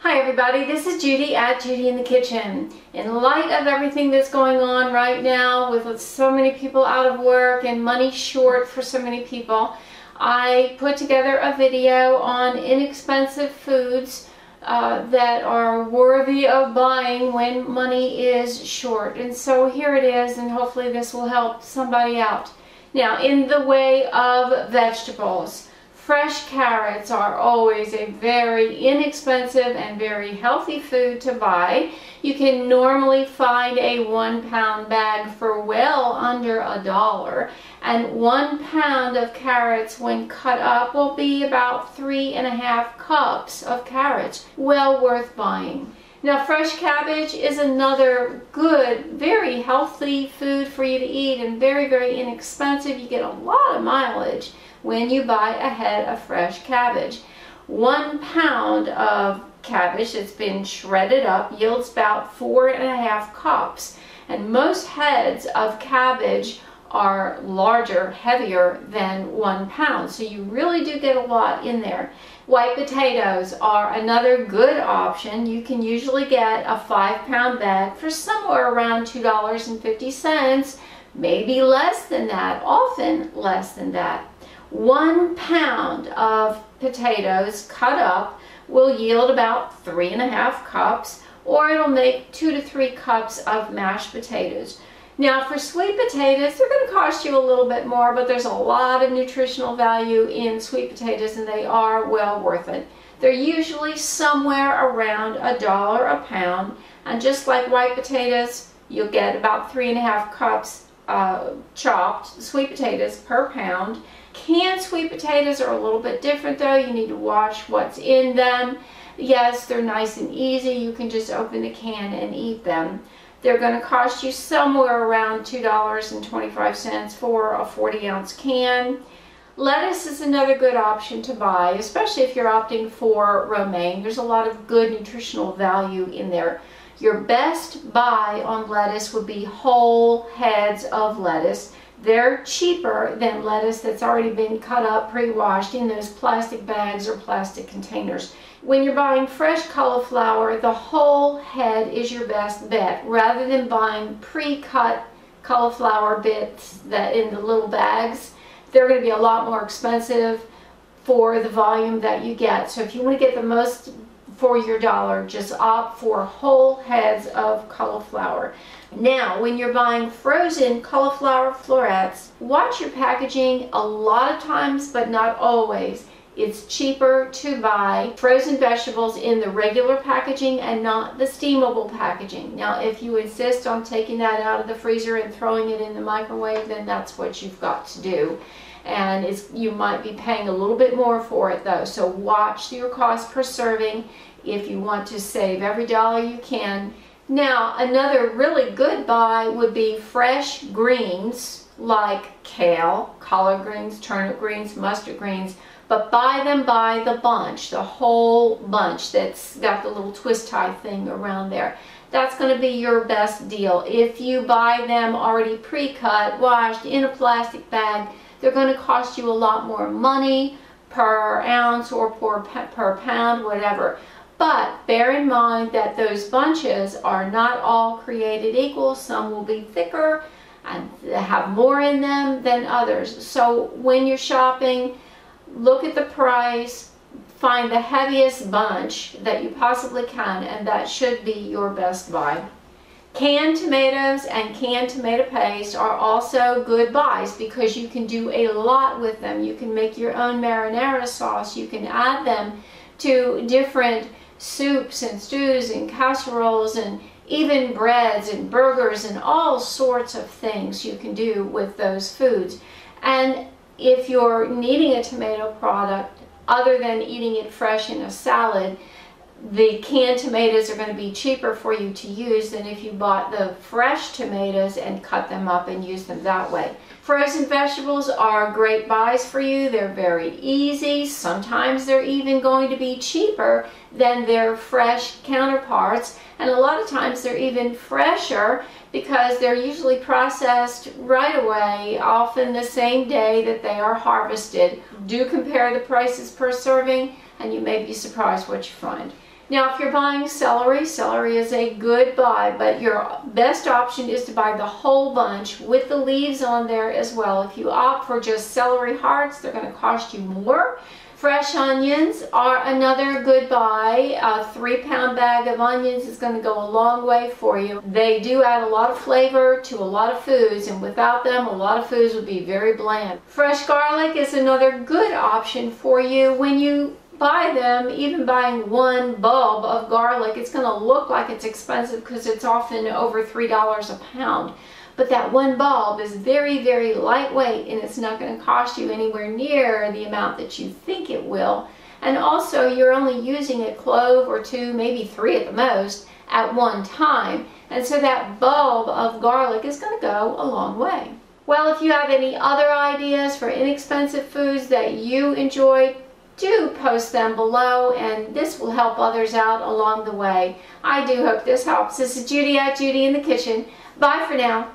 Hi everybody, this is Judy at Judy in the Kitchen. In light of everything that's going on right now with so many people out of work and money short for so many people, I put together a video on inexpensive foods that are worthy of buying when money is short. And so here it is, and hopefully this will help somebody out. Now, in the way of vegetables, fresh carrots are always a very inexpensive and very healthy food to buy. You can normally find a 1 pound bag for well under $1, and 1 pound of carrots when cut up will be about 3.5 cups of carrots. Well worth buying. Now, fresh cabbage is another good, very healthy food for you to eat, and very, very inexpensive. You get a lot of mileage when you buy a head of fresh cabbage. 1 pound of cabbage that's been shredded up yields about 4.5 cups. And most heads of cabbage are larger, heavier than 1 pound. So you really do get a lot in there. White potatoes are another good option. You can usually get a 5 pound bag for somewhere around $2.50, maybe less than that, often less than that. 1 pound of potatoes cut up will yield about 3.5 cups, or it'll make 2 to 3 cups of mashed potatoes. Now, for sweet potatoes, they're going to cost you a little bit more, but there's a lot of nutritional value in sweet potatoes, and they are well worth it. They're usually somewhere around $1 a pound, and just like white potatoes, you'll get about 3.5 cups chopped sweet potatoes per pound. Canned sweet potatoes are a little bit different though. You need to watch what's in them. Yes, they're nice and easy. You can just open the can and eat them. They're going to cost you somewhere around $2.25 for a 40-ounce can. Lettuce is another good option to buy, especially if you're opting for romaine. There's a lot of good nutritional value in there. Your best buy on lettuce would be whole heads of lettuce. They're cheaper than lettuce that's already been cut up, pre-washed in those plastic bags or plastic containers. When you're buying fresh cauliflower, the whole head is your best bet, rather than buying pre-cut cauliflower bits that in the little bags. They're going to be a lot more expensive for the volume that you get. So if you want to get the most for your dollar, just opt for whole heads of cauliflower. Now, when you're buying frozen cauliflower florets, watch your packaging. A lot of times, but not always, it's cheaper to buy frozen vegetables in the regular packaging and not the steamable packaging. Now, if you insist on taking that out of the freezer and throwing it in the microwave, then that's what you've got to do. And you might be paying a little bit more for it though. So watch your cost per serving if you want to save every dollar you can. Now, another really good buy would be fresh greens like kale, collard greens, turnip greens, mustard greens, but buy them by the bunch, the whole bunch that's got the little twist tie thing around there. That's going to be your best deal. If you buy them already pre-cut, washed in a plastic bag, they're going to cost you a lot more money per ounce or per pound, whatever. But bear in mind that those bunches are not all created equal. Some will be thicker and have more in them than others. So when you're shopping, look at the price, find the heaviest bunch that you possibly can, and that should be your best buy. Canned tomatoes and canned tomato paste are also good buys because you can do a lot with them. You can make your own marinara sauce. You can add them to different soups and stews and casseroles and even breads and burgers and all sorts of things you can do with those foods. And if you're needing a tomato product other than eating it fresh in a salad, the canned tomatoes are going to be cheaper for you to use than if you bought the fresh tomatoes and cut them up and use them that way. Frozen vegetables are great buys for you. They're very easy. Sometimes they're even going to be cheaper than their fresh counterparts, and a lot of times they're even fresher because they're usually processed right away, often the same day that they are harvested. Do compare the prices per serving and you may be surprised what you find. Now, if you're buying celery, celery is a good buy, but your best option is to buy the whole bunch with the leaves on there as well. If you opt for just celery hearts, they're going to cost you more. Fresh onions are another good buy. A 3-pound bag of onions is going to go a long way for you. They do add a lot of flavor to a lot of foods, and without them, a lot of foods would be very bland. Fresh garlic is another good option for you. When you buy them, even buying one bulb of garlic, it's going to look like it's expensive because it's often over $3 a pound. But that one bulb is very, very lightweight, and it's not going to cost you anywhere near the amount that you think it will. And also, you're only using a clove or 2, maybe 3 at the most, at one time. And so that bulb of garlic is going to go a long way. Well, if you have any other ideas for inexpensive foods that you enjoy, do post them below, and this will help others out along the way. I do hope this helps. This is Judi at Judi in the Kitchen. Bye for now.